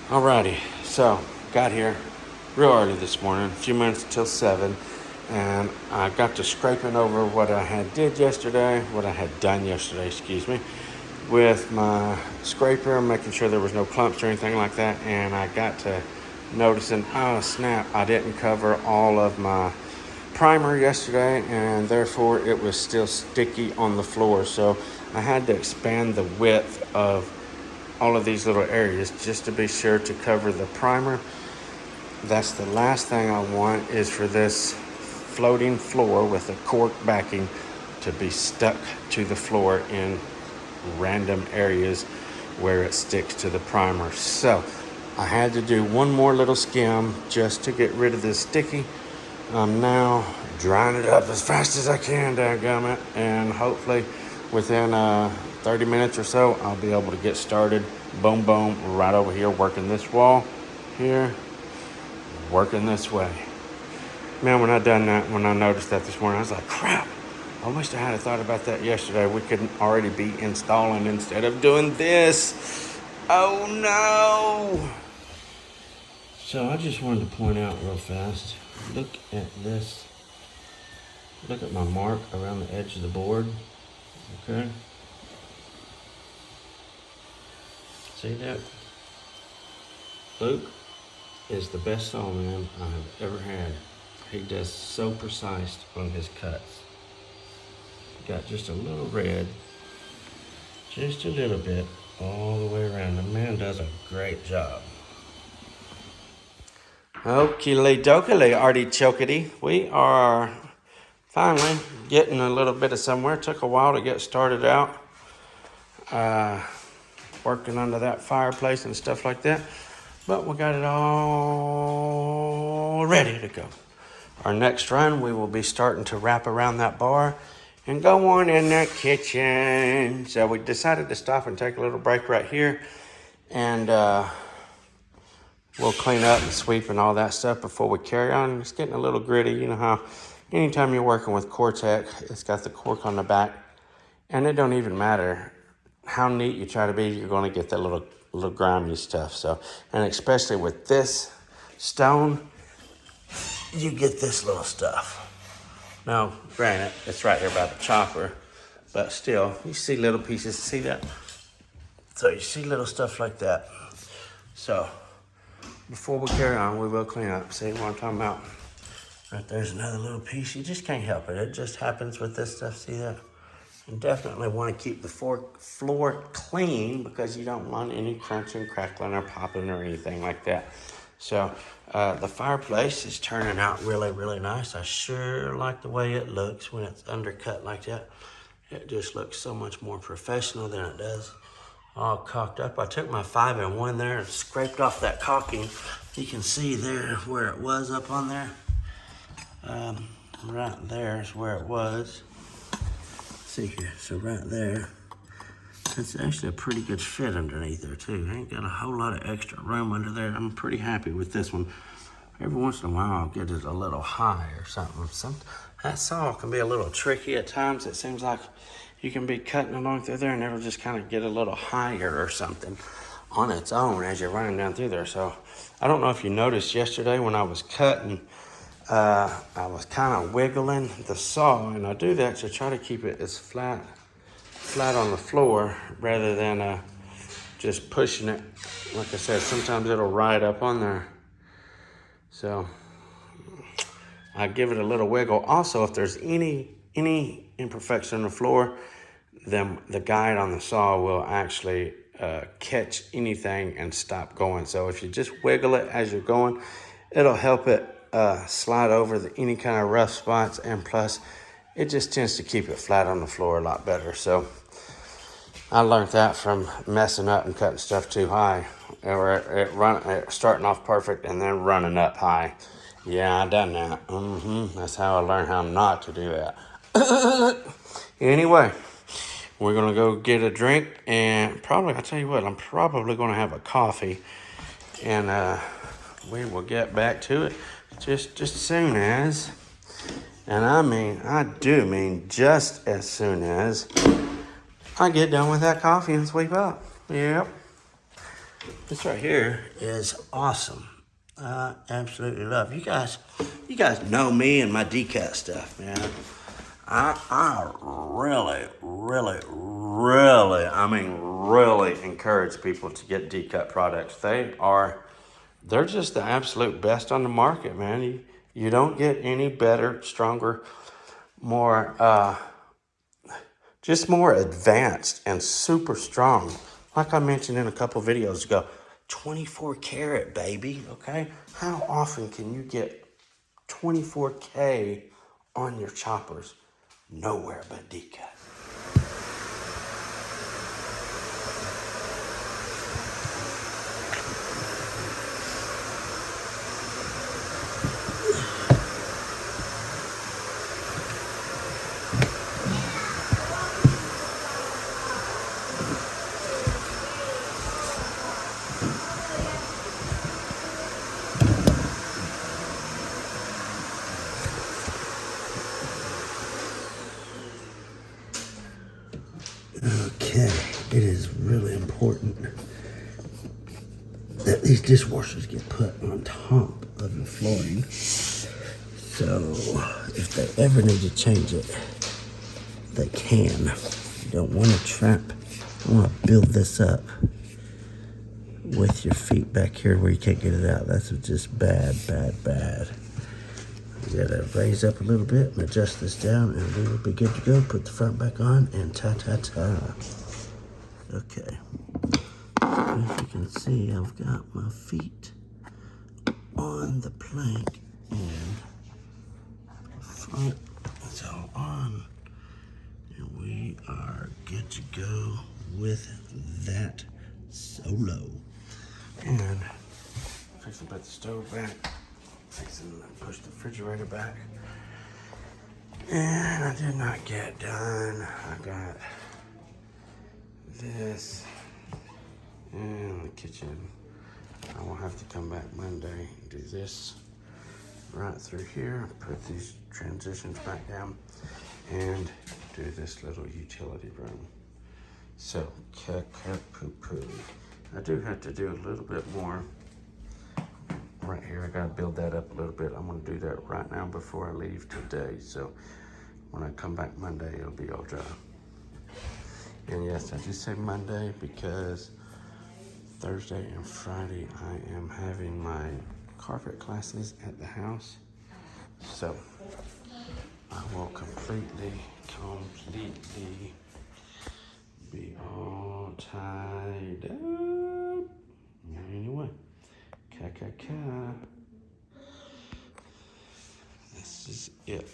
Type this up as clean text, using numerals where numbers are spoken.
Alrighty, so got here real early this morning, a few minutes till 7, and I got to scraping over what I had done yesterday, with my scraper, making sure there was no clumps or anything like that, and I got to noticing, oh snap, I didn't cover all of my primer yesterday, and therefore it was still sticky on the floor, so I had to expand the width of all of these little areas just to be sure to cover the primer. That's the last thing I want, is for this floating floor with a cork backing to be stuck to the floor in random areas where it sticks to the primer. So I had to do one more little skim just to get rid of this sticky. I'm now drying it up as fast as I can, dadgummit, and hopefully within 30 minutes or so, I'll be able to get started. Boom, boom, right over here, working this wall here, working this way. Man, when I noticed that this morning, I was like, crap, I wish I had thought about that yesterday. We could already be installing instead of doing this. Oh no. So I just wanted to point out real fast, look at this. Look at my mark around the edge of the board, okay? See that? Luke is the best sawman I have ever had. He does so precise on his cuts. Got just a little red, just a little bit, all the way around. The man does a great job. Okie dokie, artichokey. We are finally getting a little bit of somewhere. Took a while to get started out. Working under that fireplace and stuff like that. But we got it all ready to go. Our next run, we will be starting to wrap around that bar and go on in the kitchen. So we decided to stop and take a little break right here. And we'll clean up and sweep and all that stuff before we carry on. It's getting a little gritty. You know how anytime you're working with corotec, it's got the cork on the back. And it don't even matter how neat you try to be, you're going to get that little grimy stuff. So, and especially with this stone, you get this little stuff. Now, granted, it's right here by the chopper, but still, you see little pieces. See that? So you see little stuff like that. So before we carry on, we will clean up. See what I'm talking about? Right there's another little piece. You just can't help it. It just happens with this stuff. See that? And definitely want to keep the floor clean, because you don't want any crunching, crackling, or popping or anything like that. So the fireplace is turning out really, really nice. I sure like the way it looks when it's undercut like that. It just looks so much more professional than it does all caulked up. I took my 5-in-1 there and scraped off that caulking. You can see there where it was up on there. Right there is where it was. See here, so right there, that's actually a pretty good fit underneath there too. I ain't got a whole lot of extra room under there. I'm pretty happy with this one. Every once in a while I'll get it a little high or something. That saw can be a little tricky at times. It seems like you can be cutting along through there and it'll just kind of get a little higher or something on its own as you're running down through there. So I don't know if you noticed yesterday when I was cutting, I was kind of wiggling the saw, and I do that to try to keep it as flat on the floor rather than just pushing it. Like I said, sometimes it'll ride up on there. So I give it a little wiggle. Also, if there's any imperfection on the floor, then the guide on the saw will actually catch anything and stop going. So if you just wiggle it as you're going, it'll help it slide over any kind of rough spots, and plus it just tends to keep it flat on the floor a lot better. So I learned that from messing up and cutting stuff too high, or it starting off perfect and then running up high. Yeah, I done that. That's how I learned how not to do that. Anyway, we're gonna go get a drink, and I'll tell you what, I'm probably gonna have a coffee, and we will get back to it just as soon as, and I do mean just as soon as I get done with that coffee and sweep up. Yep. This right here is awesome. I absolutely love you guys. You guys know me and my decat stuff, man. I really encourage people to get decut products. They're just the absolute best on the market, man. You don't get any better, stronger, more just more advanced and super strong. Like I mentioned in a couple videos ago, 24 karat, baby, okay? How often can you get 24K on your choppers? Nowhere but decat. Okay, it is really important that these dishwashers get put on top of the flooring. So if they ever need to change it, they can. You don't want to trap, you want to build this up with your feet back here where you can't get it out. That's just bad. You gotta raise up a little bit and adjust this down and we will be good to go. Put the front back on and ta-ta-ta. Okay. As you can see, I've got my feet on the plank and front is all on. And we are good to go with that solo. And fixing to put the stove back. Fixing to push the refrigerator back. And I did not get done. I got this in the kitchen. I will have to come back Monday and do this right through here, put these transitions back down, and do this little utility room. So, poo. I do have to do a little bit more right here. I gotta build that up a little bit. I'm gonna do that right now before I leave today. So when I come back Monday, it'll be all dry. And yes, I just say Monday because Thursday and Friday I am having my carpet classes at the house. So I will completely be all tied up. Anyway, This is it.